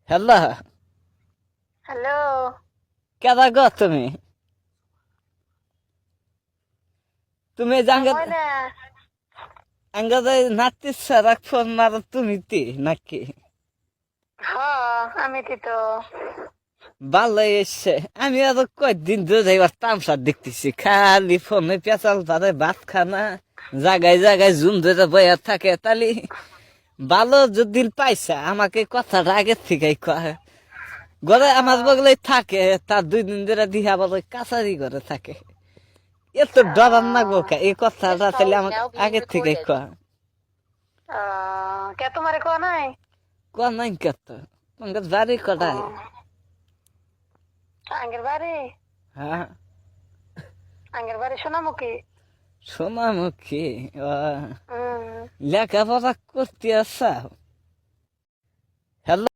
Hello, hello. কেডা গো তুমি? তুমি হয় না। আঙ্গাজে নাতি সারাক ফোন মারো তুমি নাকি? হ, আমি তো ভালো এসছে। আমি আরো কয়েকদিন ধরে এবার তামসা দেখতেছি, খালি ফোনে পেঁচাল পারে ভাত খানা, জায়গায় জায়গায় জুম ধরে বইয়া থাকে। তালি ভালো যদি পাইছা আমাকে কথাটা আগের থেকে কয়। ঘরে আমার বগলে থাকে, তার 2 দিন ধরে দিয়ে আবার ওই কাছারি ঘরে থাকে। এত ডরার না গো, এই কথাটা তাহলে আমাকে আগের থেকে কয়। কে তোমারে কোয়া নাই? কোয়া নাই কত তোমাকে বাড়ি কটায়? আগের বাড়ি হ্যাঁ, আগের বাড়ি সোনামুখী। সোনামুখী। হুম। লেখাপড়া করতে আসা? হ্যালো।